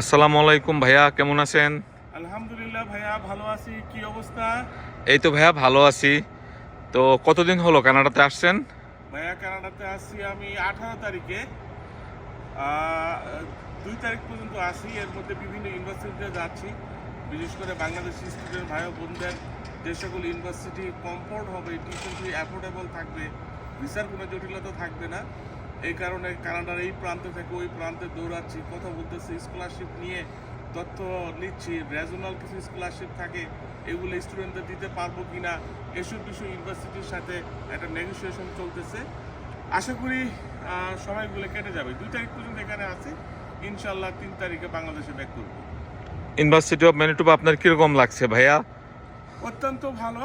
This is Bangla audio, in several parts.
আসসালামু আলাইকুম ভাইয়া, কেমন আছেন? আলহামদুলিল্লাহ ভাইয়া, ভালো আছি। কি অবস্থা? এই তো ভাইয়া ভালো আছি। তো কতদিন হলো কানাডাতে আসছেন? ভাইয়া, কানাডাতে আসছি আমি 18 তারিখে। আহ, 2 তারিখ পর্যন্ত আসি। এর মধ্যে বিভিন্ন ইউনিভার্সিটিতে যাচ্ছি, বিশেষ করে বাংলাদেশি স্টুডেন্ট ভাই ও বোনদের যে সকল ইউনিভার্সিটি কমফোর্ট হবে, টিউশন ফি অ্যাফোর্ডেবল থাকবে, ভিসার কোনো জটিলতা থাকবে না। এই কারণে কানাডার এই প্রান্ত থেকে ওই প্রান্তে দৌড়াচ্ছি, কথা বলতেছি, স্কলারশিপ নিয়ে তথ্য নিচ্ছি। রিজনাল কিছু স্কলারশিপ থাকে, এগুলো স্টুডেন্টদের দিতে পারবো কিনা, এসব বিষয় ইউনিভার্সিটির সাথে একটা নেগোসিয়েশন চলতেছে। আশা করি সময়গুলো কেটে যাবে। 2 তারিখ পর্যন্ত এখানে আছি, ইনশাল্লাহ 3 তারিখে বাংলাদেশে ব্যাক করবো। ইউনিভার্সিটি অফ ম্যানিটোবা আপনার কিরকম লাগছে ভাইয়া? অত্যন্ত ভালো।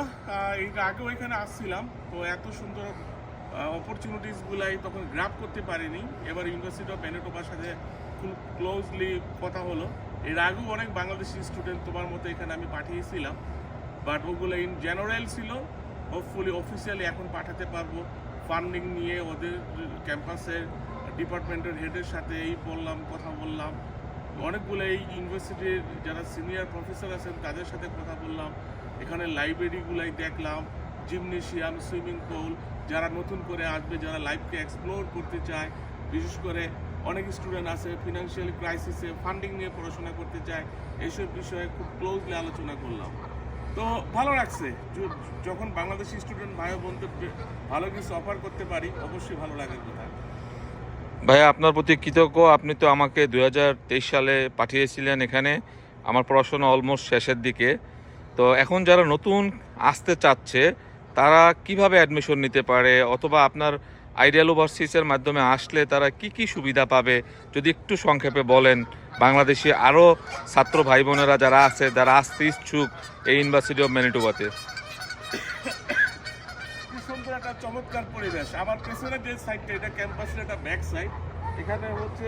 এর আগেও এখানে আসছিলাম, তো এত সুন্দর অপরচুনিটিসগুলাই তখন গ্রাব করতে পারিনি। এবার ইউনিভার্সিটি অফ ম্যানিটোবার সাথে খুব ক্লোজলি কথা হলো। এর আগেও অনেক বাংলাদেশি স্টুডেন্ট তোমার মতো এখানে আমি পাঠিয়েছিলাম, বাট ওগুলো ইন জেনারেল ছিল। হোপফুলি অফিসিয়ালি এখন পাঠাতে পারবো। ফান্ডিং নিয়ে ওদের ক্যাম্পাসের ডিপার্টমেন্টের হেডের সাথে কথা বললাম। অনেকগুলো এই ইউনিভার্সিটির যারা সিনিয়র প্রফেসর আছেন তাদের সাথে কথা বললাম। এখানে লাইব্রেরিগুলাই দেখলাম, জিমনেশিয়াম, সুইমিং পুল। যারা নতুন করে আসবে, যারা লাইফকে এক্সপ্লোর করতে চায়, বিশেষ করে অনেক স্টুডেন্ট আছে ফিনান্সিয়াল ক্রাইসিসে ফান্ডিং নিয়ে পড়াশোনা করতে চায়, এইসব বিষয়ে খুব ক্লোজলি আলোচনা করলাম। তো ভালো লাগছে। যখন বাংলাদেশি স্টুডেন্ট ভাই বোনদের ভালো কিছু অফার করতে পারি, অবশ্যই ভালো লাগার কথা। ভাইয়া আপনার প্রতি কৃতজ্ঞ। আপনি তো আমাকে 2023 সালে পাঠিয়েছিলেন এখানে। আমার পড়াশোনা অলমোস্ট শেষের দিকে। তো এখন যারা নতুন আসতে চাচ্ছে তারা কিভাবে অ্যাডমিশন নিতে পারে, অথবা আপনার আইডিয়াল ওভারসিজের মাধ্যমে আসলে তারা কি কি সুবিধা পাবে যদি একটু সংক্ষেপে বলেন। বাংলাদেশি আরও ছাত্র ভাই বোনেরা যারা আছে, যারা আসতে ইচ্ছুক এই ইউনিভার্সিটি অফ ম্যানিটোবাতে। কি সুন্দর একটা চমৎকার পরিবেশ। আমার পেছনে যে সাইডটা, এটা ক্যাম্পাসের একটা ব্যাক সাইড। এখানে হচ্ছে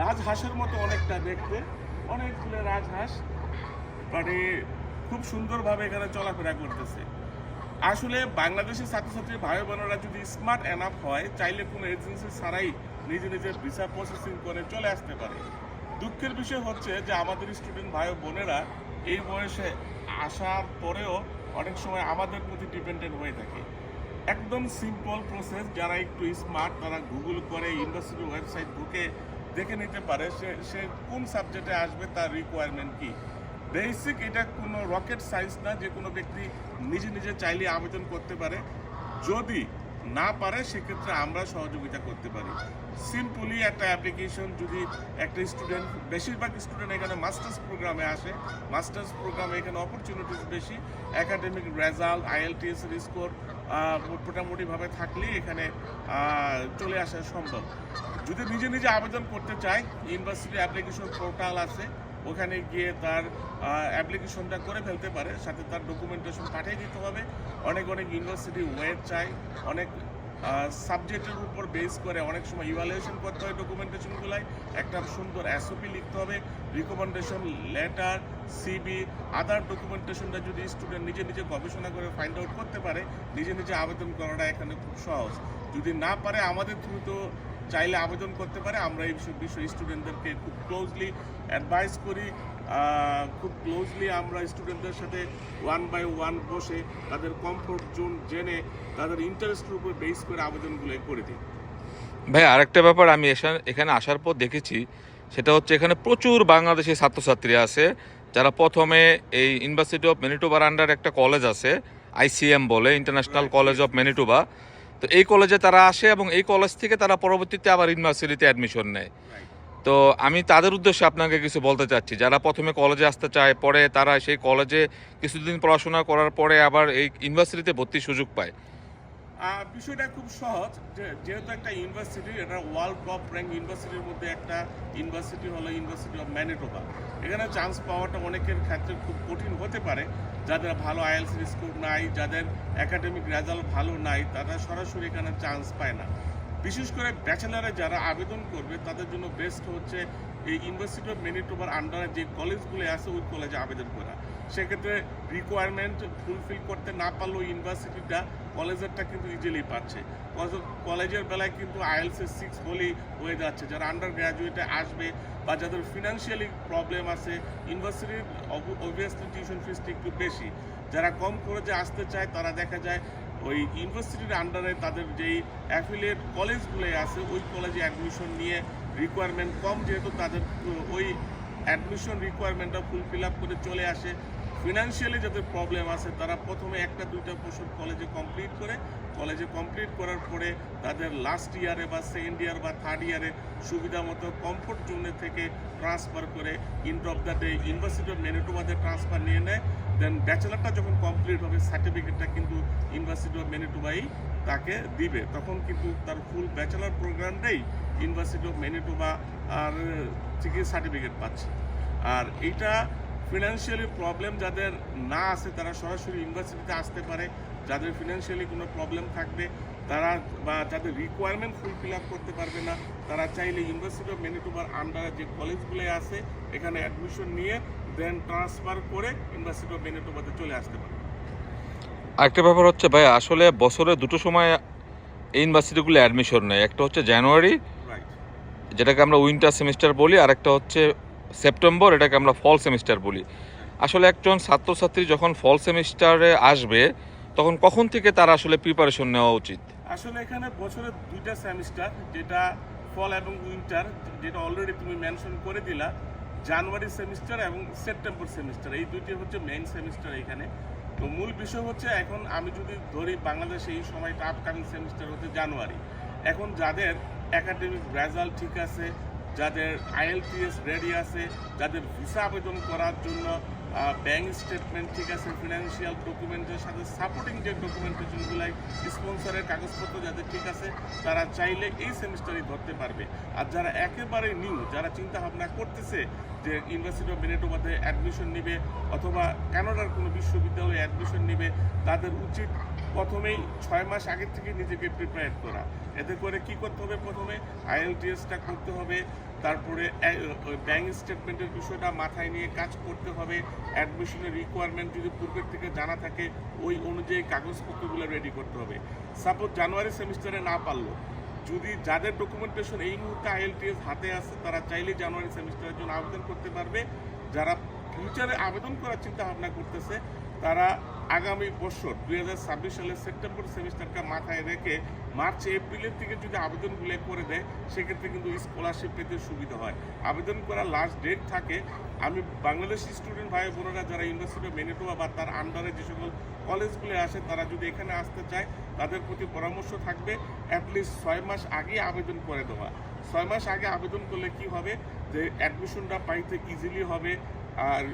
রাজহাঁসের মতো অনেকটা দেখতে, অনেকগুলো রাজহাঁস, মানে খুব সুন্দরভাবে এখানে চলাফেরা করতেছে। আসলে বাংলাদেশের ছাত্রছাত্রী ভাই বোনেরা যদি স্মার্ট এনাফ হয়, চাইলে কোনো এজেন্সি ছাড়াই নিজে নিজের ভিসা প্রসেসিং করে চলে আসতে পারে। দুঃখের বিষয় হচ্ছে যে আমাদের স্টুডেন্ট ভাই বোনেরা এই বয়সে আসার পরেও অনেক সময় আমাদের প্রতি ডিপেন্ডেন্ট হয়ে থাকে। একদম সিম্পল প্রসেস। যারা একটু স্মার্ট তারা গুগল করে ইউনিভার্সিটির ওয়েবসাইট ঢুকে দেখে নিতে পারে সে সে কোন সাবজেক্টে আসবে, তার রিকোয়ারমেন্ট কি। বেসিক, এটা কোনো রকেট সায়েন্স না। যে কোনো ব্যক্তি নিজে নিজে চাইলে আবেদন করতে পারে। যদি না পারে সেক্ষেত্রে আমরা সহযোগিতা করতে পারি। সিম্পলি একটা অ্যাপ্লিকেশন, যদি একটা স্টুডেন্ট, বেশিরভাগ স্টুডেন্ট এখানে মাস্টার্স প্রোগ্রামে আসে, মাস্টার্স প্রোগ্রামে এখানে অপরচুনিটিস বেশি। একাডেমিক রেজাল্ট, আইএলটিএস স্কোর মোটামুটিভাবে থাকলেই এখানে চলে আসা সম্ভব। যদি নিজে নিজে আবেদন করতে চায়, ইউনিভার্সিটি অ্যাপ্লিকেশন পোর্টাল আছে, ওখানে গিয়ে তার অ্যাপ্লিকেশনটা করে ফেলতে পারে। সাথে তার ডকুমেন্টেশন পাঠিয়ে দিতে হবে। অনেক অনেক ইউনিভার্সিটি ওয়েব চাই, অনেক সাবজেক্টের উপর বেস করে অনেক সময় ইভ্যালুয়েশন করতে হয় ডকুমেন্টেশনগুলাই। একটা সুন্দর এসওপি লিখতে হবে, রিকমেন্ডেশন লেটার, সিবি, আদার ডকুমেন্টেশনটা যদি স্টুডেন্ট নিজে নিজে গবেষণা করে ফাইন্ড আউট করতে পারে, নিজে নিজে আবেদন করাটা এখানে খুব সহজ। যদি না পারে আমাদের থ্রু তো চাইলে আবেদন করতে পারে। আমরা এই বিষয়ে স্টুডেন্টদেরকে খুব ক্লোজলি অ্যাডভাইস করি। খুব ক্লোজলি আমরা স্টুডেন্টদের সাথে 1 by 1 বসে তাদের কমফোর্ট জোন জেনে তাদের ইন্টারেস্টের উপর বেস করে আবেদনগুলো করে দিই। ভাই আরেকটা ব্যাপার আমি এখানে আসার পর দেখেছি, সেটা হচ্ছে এখানে প্রচুর বাংলাদেশি ছাত্রছাত্রী আছে যারা প্রথমে এই ইউনিভার্সিটি অফ ম্যানিটোবার আন্ডার একটা কলেজ আছে, আইসিএম বলে, ইন্টারন্যাশনাল কলেজ অফ ম্যানিটোবা। তো এই কলেজে তারা আসে এবং এই কলেজ থেকে তারা পরবর্তীতে আবার ইউনিভার্সিটিতে অ্যাডমিশন নেয়। তো আমি তাদের উদ্দেশ্যে আপনাকে কিছু বলতে চাচ্ছি, যারা প্রথমে কলেজে আসতে চায়, পরে তারা সেই কলেজে কিছুদিন পড়াশোনা করার পরে আবার এই ইউনিভার্সিটিতে ভর্তির সুযোগ পায়। বিষয়টা খুব সহজ। যেহেতু একটা ইউনিভার্সিটি, এটা ওয়ার্ল্ড টপ র্যাঙ্ক ইউনিভার্সিটির মধ্যে একটা ইউনিভার্সিটি হলো ইউনিভার্সিটি অফ ম্যানিটোবা। এখানে চান্স পাওয়াটা অনেকের ক্ষেত্রে খুব কঠিন হতে পারে। যাদের ভালো আইএলটিএস স্কোর নাই, যাদের একাডেমিক রেজাল্ট ভালো নাই, তারা সরাসরি এখানে চান্স পায় না। বিশেষ করে ব্যাচেলারে যারা আবেদন করবে তাদের জন্য বেস্ট হচ্ছে এই ইউনিভার্সিটি অফ ম্যানিটোবার আন্ডারে যে কলেজগুলো আছে ওই কলেজে আবেদন করা। সেক্ষেত্রে রিকোয়ারমেন্ট ফুলফিল করতে না পারলেও ইউনিভার্সিটিটা কলেজেরটা কিন্তু ইজিলি পাচ্ছে। কলেজের বেলায় কিন্তু আইএলটিএস 6 হলেই হয়ে যাচ্ছে। যারা আন্ডার গ্র্যাজুয়েটে আসবে বা যাদের ফিনান্সিয়ালি প্রবলেম আছে, ইউনিভার্সিটির অবভিয়াসলি টিউশন ফিসটা একটু বেশি। যারা কম খরচে আসতে চায় তারা দেখা যায় ওই ইউনিভার্সিটির আন্ডারে তাদের যেই অ্যাফিলিয়েট কলেজগুলো আছে ওই কলেজে অ্যাডমিশন নিয়ে রিকোয়ারমেন্ট কম, যেহেতু তাদের ওই অ্যাডমিশন রিকোয়ারমেন্টটা ফুলফিল আপ করে চলে আসে। ফিনান্সিয়ালি যাদের প্রবলেম আছে তারা প্রথমে 1-2টা বছর কলেজে কমপ্লিট করার পরে তাদের লাস্ট ইয়ারে বা সেকেন্ড ইয়ার বা থার্ড ইয়ারে সুবিধা মতো কমফোর্ট জোনে থেকে ট্রান্সফার করে end of the day university of ম্যানিটোবাতে ট্রান্সফার নিয়ে নেয়। দেন ব্যাচেলারটা যখন কমপ্লিট হবে সার্টিফিকেটটা কিন্তু ইউনিভার্সিটি অফ ম্যানিটোবাই তাকে দিবে, তখন কিন্তু তার ফুল ব্যাচেলার প্রোগ্রামটাই ইউনিভার্সিটি অফ ম্যানিটোবা আর থেকে সার্টিফিকেট পাচ্ছে। আর এইটা ফিনান্সিয়ালি প্রবলেম যাদের না আছে তারা সরাসরি ইউনিভার্সিটিতে আসতে পারে। যাদের ফিনান্সিয়ালি কোনো প্রবলেম থাকবে তারা বা যাদের রিকোয়ারমেন্ট ফুলফিল আপ করতে পারবে না তারা চাইলে ইউনিভার্সিটি অফ ম্যানিটোবার আন্ডারে যে কলেজগুলো আছে এখানে অ্যাডমিশন নিয়ে দেন ট্রান্সফার করে ইউনিভার্সিটি অফ ম্যানিটোবাতে চলে আসতে পারে। আরেকটা ব্যাপার হচ্ছে ভাই, আসলে বছরে দুটো সময় এই ইউনিভার্সিটিগুলো অ্যাডমিশন নেয়। একটা হচ্ছে জানুয়ারি, রাইট, যেটাকে আমরা উইন্টার সেমিস্টার বলি, আর একটা হচ্ছে সেপ্টেম্বর, এটাকে আমরা ফল সেমিস্টার বলি। আসলে একজন ছাত্রছাত্রী যখন ফল সেমিস্টারে আসবে তখন কখন থেকে তারা আসলে প্রিপারেশন নেওয়া উচিত? আসলে এখানে বছরে 2টা সেমিস্টার, যেটা ফল এবং উইন্টার, যেটা অলরেডি তুমি মেনশন করে দিলা, জানুয়ারি সেমিস্টার এবং সেপ্টেম্বর সেমিস্টার, এই দুইটি হচ্ছে মেইন সেমিস্টার এখানে। তো মূল বিষয় হচ্ছে এখন আমি যদি ধরি বাংলাদেশে এই সময়টা আপকামিং সেমিস্টার হচ্ছে জানুয়ারি। এখন যাদের একাডেমিক রেজাল্ট ঠিক আছে, যাদের আইএলটিএস রেডি আছে, যাদের ভিসা আবেদন করার জন্য ব্যাংক স্টেটমেন্ট ঠিক আছে, ফিনান্সিয়াল ডকুমেন্টের সাথে সাপোর্টিং যে ডকুমেন্টেশনগুলাই স্পন্সরের কাগজপত্র যাদের ঠিক আছে, তারা চাইলে এই সেমিস্টারই ধরতে পারবে। আর যারা একেবারে নিউ, যারা চিন্তা ভাবনা করতেছে যে ইউনিভার্সিটি অফ ম্যানিটোবাতে অ্যাডমিশন নেবে অথবা কানাডার কোনো বিশ্ববিদ্যালয়ে অ্যাডমিশন নেবে, তাদের উচিত প্রথমেই 6 মাস আগের থেকে নিজেকে প্রিপেয়ার করা। এতে করে কি করতে হবে, প্রথমে আইএলটিএসটা করতে হবে, তারপরে ব্যাংক স্টেটমেন্টের বিষয়টা মাথায় নিয়ে কাজ করতে হবে, অ্যাডমিশনের রিকোয়ারমেন্ট যদি পূর্বের থেকে জানা থাকে ওই অনুযায়ী কাগজপত্রগুলো রেডি করতে হবে। সাপোজ জানুয়ারি সেমিস্টারে না পারলো, যদি যাদের ডকুমেন্টেশন এই মুহূর্তে আইএলটিএস হাতে আছে তারা চাইলে জানুয়ারি সেমিস্টারের জন্য আবেদন করতে পারবে। যারা ফিউচারে আবেদন করার চিন্তা ভাবনা করতেছে তারা আগামী বছর 2026 সালের সেপ্টেম্বর সেমিস্টারকে মাথায় রেখে মার্চ এপ্রিলের থেকে যদি আবেদনগুলো করে দেয় সেক্ষেত্রে কিন্তু স্কলারশিপ পেতে সুবিধা হয়। আবেদন করার লাস্ট ডেট থাকে, আমি বাংলাদেশি স্টুডেন্ট ভাই বোনেরা যারা ইউনিভার্সিটি অফ ম্যানিটোবা বা তার আন্ডারে যে সকল কলেজগুলো আসে তারা যদি এখানে আসতে চায় তাদের প্রতি পরামর্শ থাকবে অ্যাটলিস্ট 6 মাস আগে আবেদন করে দেওয়া। 6 মাস আগে আবেদন করলে কি হবে যে অ্যাডমিশনটা পাইতে ইজিলি হবে, আর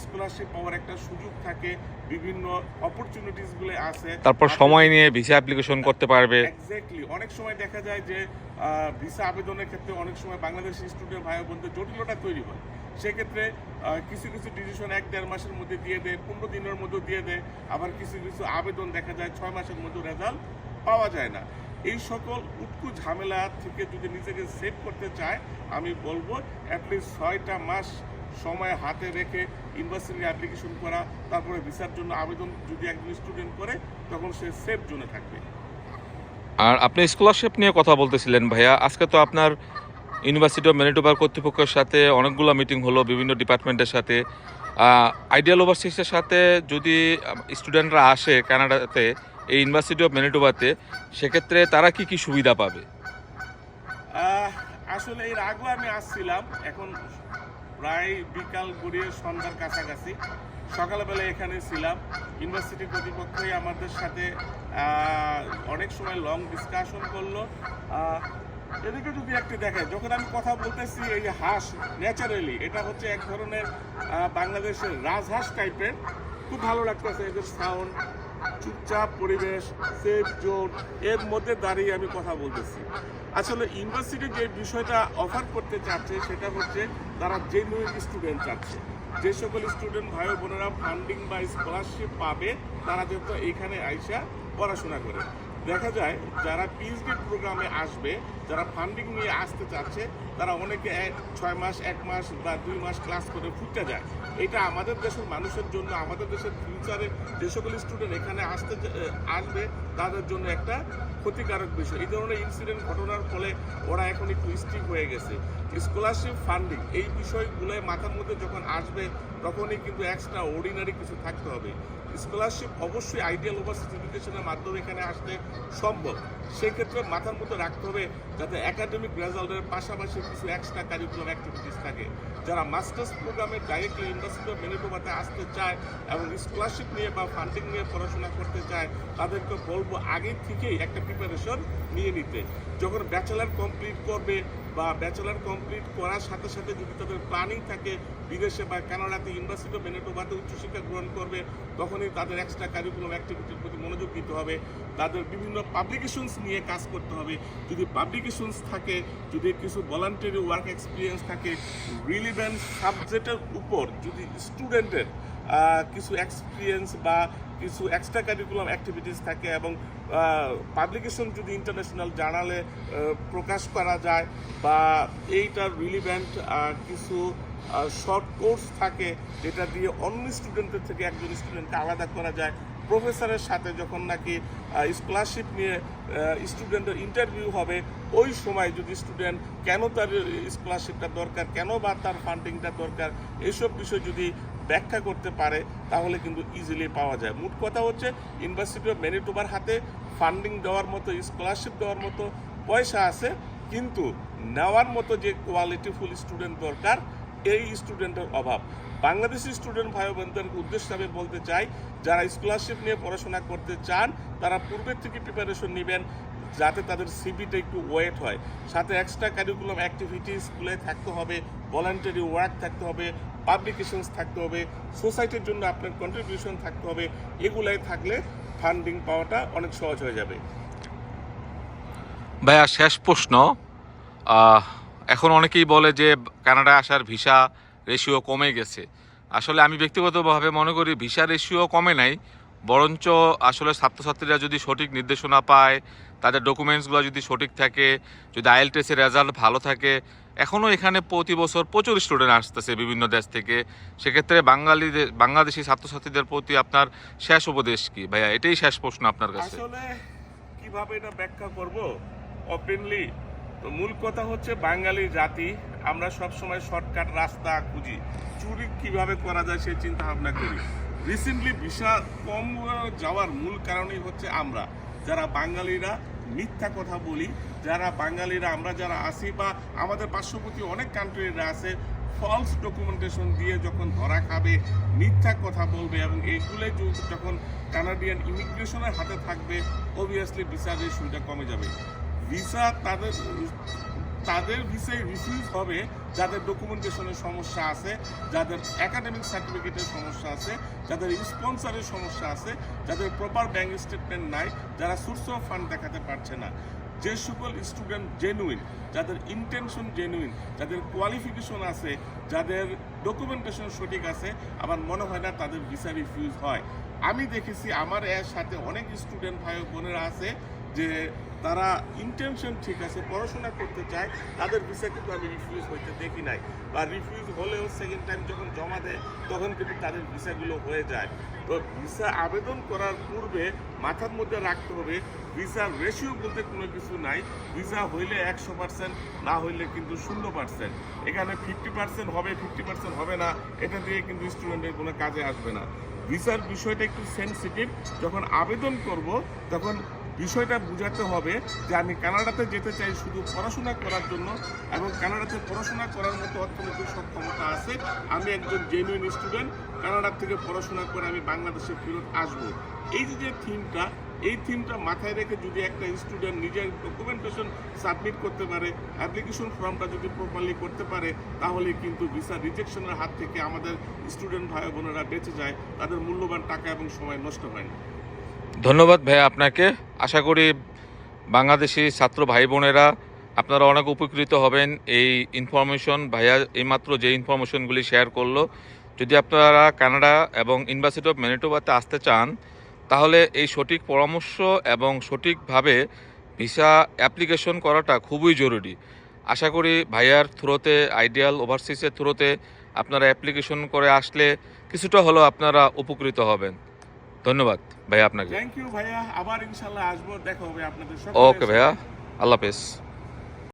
স্কলারশিপ পাওয়ার একটা সুযোগ থাকে, বিভিন্ন অপরচুনিটিসগুলো আছে। তারপর সময় নিয়ে ভিসা অ্যাপ্লিকেশন করতে পারবে। এক্স্যাক্টলি, অনেক সময় দেখা যায় যে ভিসা আবেদনের ক্ষেত্রে অনেক সময় বাংলাদেশি স্টুডেন্ট ভাই বোনদের জটিলতা তৈরি হয়। সেক্ষেত্রে কিছু কিছু ডিসিশন 1-1.5 মাসের মধ্যে দিয়ে দেয়, 15 দিনের মধ্যে দিয়ে দেয়, আবার কিছু কিছু আবেদন দেখা যায় 6 মাসের মধ্যে রেজাল্ট পাওয়া যায় না। এই সকল উটকু ঝামেলা থেকে যদি নিজেকে সেভ করতে চায় আমি বলবো অ্যাটলিস্ট 6টা মাস সময় হাতে রেখে ইউনিভার্সিটি অ্যাপ্লিকেশন করা, তারপরে ভিসার জন্য আবেদন যদি একজন স্টুডেন্ট করে তখন সে সেফ জোনে থাকবে। আর আপনি স্কলারশিপ নিয়ে কথা বলতেছিলেন ভাইয়া, আজকে তো আপনার ইউনিভার্সিটি অফ ম্যানিটোবার কর্তৃপক্ষের সাথে অনেকগুলো মিটিং হলো বিভিন্ন ডিপার্টমেন্টের সাথে। আইডিয়াল ওভারসিজের সাথে যদি স্টুডেন্টরা আসে কানাডাতে এই ইউনিভার্সিটি অফ ম্যানিটোবাতে, সেক্ষেত্রে তারা কি কি সুবিধা পাবে? আসলে এর আগেও আমি আসছিলাম, এখন প্রায় বিকাল গড়িয়ে সন্ধ্যার কাছাকাছি, সকালবেলা এখানে ছিলাম। ইউনিভার্সিটি কর্তৃপক্ষই আমাদের সাথে অনেক সময় লং ডিসকাশন করলো। এদিকে যদি একটু দেখে, যখন আমি কথা বলতেছি এই যে হাঁস ন্যাচারালি এটা হচ্ছে এক ধরনের বাংলাদেশের রাজহাঁস টাইপের, খুব ভালো লাগতেছে এদের সাউন্ড, চুপচাপ পরিবেশ, সেফ জোন, এর মধ্যে দাঁড়িয়ে আমি কথা বলতেছি। আসলে ইউনিভার্সিটি যে বিষয়টা অফার করতে চাচ্ছে সেটা হচ্ছে তারা জেনুইন স্টুডেন্ট চাচ্ছে। যে সকল স্টুডেন্ট ভাই বোনেরা ফান্ডিং বা স্কলারশিপ পাবে তারা যেহেতু এইখানে আইসা পড়াশোনা করে। দেখা যায় যারা পিএইচডি প্রোগ্রামে আসবে, যারা ফান্ডিং নিয়ে আসতে চাচ্ছে তারা অনেকে 6 মাস 1 মাস বা 2 মাস ক্লাস করে ফুটতে যায়। এটা আমাদের দেশের মানুষের জন্য, আমাদের দেশের ফিউচারে যে সকল স্টুডেন্ট এখানে আসবে তাদের জন্য একটা ক্ষতিকারক বিষয়। এই ধরনের ইনসিডেন্ট ঘটনার ফলে ওরা এখন একটু স্ট্রিক্ট হয়ে গেছে। স্কলারশিপ ফান্ডিং এই বিষয়গুলো মাথার মধ্যে যখন আসবে তখনই কিন্তু এক্সট্রা অর্ডিনারি কিছু থাকতে হবে। স্কলারশিপ অবশ্যই আইডিয়াল ওভারসিজ এডুকেশনের মাধ্যমে এখানে আসতে সম্ভব। সেক্ষেত্রে মাথার মধ্যে রাখতে হবে যাতে একাডেমিক রেজাল্টের পাশাপাশি কিছু এক্সট্রা কারিকুলাম অ্যাক্টিভিটিস থাকে। যারা মাস্টার্স প্রোগ্রামে ডাইরেক্টলি ইউনিভার্সিটি অফ ম্যানিটোবাতে আসতে চায় এবং স্কলারশিপ নিয়ে বা ফান্ডিং নিয়ে পড়াশোনা করতে চায় তাদেরকে বলবো আগে থেকেই একটা প্রিপারেশন নিয়ে নিতে। যখন ব্যাচেলার কমপ্লিট করবে বা ব্যাচেলার কমপ্লিট করার সাথে সাথে যদি তাদের প্ল্যানিং থাকে বিদেশে বা কানাডাতে ইউনিভার্সিটি অফ ম্যানিটোবাতে উচ্চশিক্ষা গ্রহণ করবে তখনই তাদের এক্সট্রা কারিকুলাম অ্যাক্টিভিটির প্রতি মনোযোগ দিতে হবে। তাদের বিভিন্ন পাবলিকেশনস নিয়ে কাজ করতে হবে। যদি পাবলিকেশনস থাকে, যদি কিছু ভলান্টারি ওয়ার্ক এক্সপিরিয়েন্স থাকে, রিলিভেন্ট সাবজেক্টের উপর যদি স্টুডেন্টের কিছু এক্সপিরিয়েন্স বা কিছু এক্সট্রা কারিকুলাম অ্যাক্টিভিটিস থাকে এবং পাবলিকেশন যদি ইন্টারন্যাশনাল জার্নালে প্রকাশ করা যায় বা এইটার রিলিভেন্ট কিছু শর্ট কোর্স থাকে যেটা দিয়ে অন্য স্টুডেন্টের থেকে একজন স্টুডেন্টকে আলাদা করা যায়। প্রফেসরের সাথে যখন নাকি স্কলারশিপ নিয়ে স্টুডেন্টের ইন্টারভিউ হবে ওই সময় যদি স্টুডেন্ট কেন তার স্কলারশিপটা দরকার, কেন বা তার ফান্ডিংটা দরকার, এইসব বিষয় যদি ব্যাখ্যা করতে পারে তাহলে কিন্তু ইজিলি পাওয়া যায়। মোট কথা হচ্ছে ইউনিভার্সিটি অফ ম্যানিটোবার হাতে ফান্ডিং দেওয়ার মতো, স্কলারশিপ দেওয়ার মতো পয়সা আছে, কিন্তু নেওয়ার মতো যে কোয়ালিটিফুল স্টুডেন্ট দরকার এই স্টুডেন্টের অভাব। বাংলাদেশি স্টুডেন্ট ভাই বোনদের উদ্দেশ্যে আমি বলতে চাই যারা স্কলারশিপ নিয়ে পড়াশোনা করতে চান তারা পূর্বের থেকে প্রিপারেশন নেবেন যাতে তাদের সিভিটা একটু ওয়েট হয়। সাথে এক্সট্রা কারিকুলাম অ্যাক্টিভিটিস স্কুলে থাকতে হবে, ভলান্টারি ওয়ার্ক থাকতে হবে, পাবলিকেশনস থাকতে হবে, সোসাইটির জন্য আপনার কন্ট্রিবিউশন থাকতে হবে। এগুলাই থাকলে ফান্ডিং পাওয়াটা অনেক সহজ হয়ে যাবে। ভাইয়া শেষ প্রশ্ন, এখন অনেকেই বলে যে কানাডায় আসার ভিসা রেশিও কমে গেছে। আসলে আমি ব্যক্তিগতভাবে মনে করি ভিসা রেশিও কমে নাই, বরঞ্চ আসলে ছাত্রছাত্রীরা যদি সঠিক নির্দেশনা পায়, তাদের ডকুমেন্টসগুলো যদি সঠিক থাকে, যদি আইএলটিএসের রেজাল্ট ভালো থাকে, এখনও এখানে প্রতি বছর প্রচুর স্টুডেন্ট আসতেছে বিভিন্ন দেশ থেকে। সেক্ষেত্রে বাংলাদেশি ছাত্রছাত্রীদের প্রতি আপনার শেষ উপদেশ কি ভাইয়া? এটাই শেষ প্রশ্ন আপনার কাছে। আসলে কিভাবে এটা ব্যাখ্যা করব ওপেনলি, তো মূল কথা হচ্ছে বাঙালি জাতি আমরা সবসময় শর্টকাট রাস্তা খুঁজি, চুরি কিভাবে করা যায় সেই চিন্তা ভাবনা করি। রিসেন্টলি ভিসা কম যাওয়ার মূল কারণই হচ্ছে আমরা যারা বাঙালিরা মিথ্যা কথা বলি, যারা বাঙালিরা আমরা যারা আছি বা আমাদের পার্শ্ববর্তী অনেক কান্ট্রিরা আছে ফলস ডকুমেন্টেশন দিয়ে যখন ধরা খাবে, মিথ্যা কথা বলবে এবং এইগুলোই যখন কানাডিয়ান ইমিগ্রেশনের হাতে থাকবে অবভিয়াসলি ভিসার রেশিওটা কমে যাবে। ভিসা তাদের ভিসায় রিফিউজ হবে যাদের ডকুমেন্টেশনের সমস্যা আছে, যাদের একাডেমিক সার্টিফিকেটের সমস্যা আছে, যাদের স্পন্সরের সমস্যা আছে, যাদের প্রপার ব্যাংক স্টেটমেন্ট নাই, যারা সোর্স অফ ফান্ড দেখাতে পারছে না। যে সকল স্টুডেন্ট জেনুইন, যাদের ইন্টেনশন জেনুইন, যাদের কোয়ালিফিকেশন আছে, যাদের ডকুমেন্টেশন সঠিক আছে, আমার মনে হয় না তাদের ভিসা রিফিউজ হয়। আমি দেখেছি আমার এর সাথে অনেক স্টুডেন্ট ভাই বোনেরা আছে যে তারা ইন্টেনশন ঠিক আছে, পড়াশোনা করতে চায়, তাদের ভিসা কিন্তু আমি রিফিউজ হইতে দেখি নাই, বা রিফিউজ হলেও সেকেন্ড টাইম যখন জমা দেয় তখন কিন্তু তাদের ভিসাগুলো হয়ে যায়। তো ভিসা আবেদন করার পূর্বে মাথার মধ্যে রাখতে হবে ভিসার রেশিও বলতে কোনো কিছু নাই। ভিসা হইলে 100%, না হইলে কিন্তু 0%। এখানে 50% হবে, 50% হবে না, এটা দিয়ে কিন্তু স্টুডেন্টের কোনো কাজে আসবে না। ভিসার বিষয়টা একটু সেনসিটিভ। যখন আবেদন করব তখন বিষয়টা বোঝাতে হবে যে আমি কানাডাতে যেতে চাই শুধু পড়াশোনা করার জন্য এবং কানাডাতে পড়াশোনা করার মতো অর্থনৈতিক সক্ষমতা আছে, আমি একজন জেনুইন স্টুডেন্ট, কানাডা থেকে পড়াশোনা করে আমি বাংলাদেশে ফেরত আসবো। এই যে থিমটা, এই থিমটা মাথায় রেখে যদি একটা স্টুডেন্ট নিজের ডকুমেন্টেশন সাবমিট করতে পারে, অ্যাপ্লিকেশন ফর্মটা যদি প্রপারলি করতে পারে, তাহলে কিন্তু ভিসা রিজেকশনের হাত থেকে আমাদের স্টুডেন্ট ভাই বোনেরা বেঁচে যায়, তাদের মূল্যবান টাকা এবং সময় নষ্ট হয় না। ধন্যবাদ ভাইয়া আপনাকে। আশা করি বাংলাদেশি ছাত্র ভাই বোনেরা আপনারা অনেক উপকৃত হবেন এই ইনফরমেশন। ভাইয়া এইমাত্র যে ইনফরমেশনগুলি শেয়ার করলো, যদি আপনারা কানাডা এবং ইউনিভার্সিটি অফ ম্যানিটোবাতে আসতে চান তাহলে এই সঠিক পরামর্শ এবং সঠিকভাবে ভিসা অ্যাপ্লিকেশন করাটা খুবই জরুরি। আশা করি ভাইয়ার থ্রুতে, আইডিয়াল ওভারসিজের থ্রুতে আপনারা অ্যাপ্লিকেশন করে আসলে কিছুটা হলেও আপনারা উপকৃত হবেন। ধন্যবাদ ভাইয়া আপনাকে। থ্যাংক ইউ ভাইয়া, আবার ইনশাল্লাহ আসবো, দেখা হবে আপনাদের ওকে ভাইয়া, আল্লাহ হাফেজ।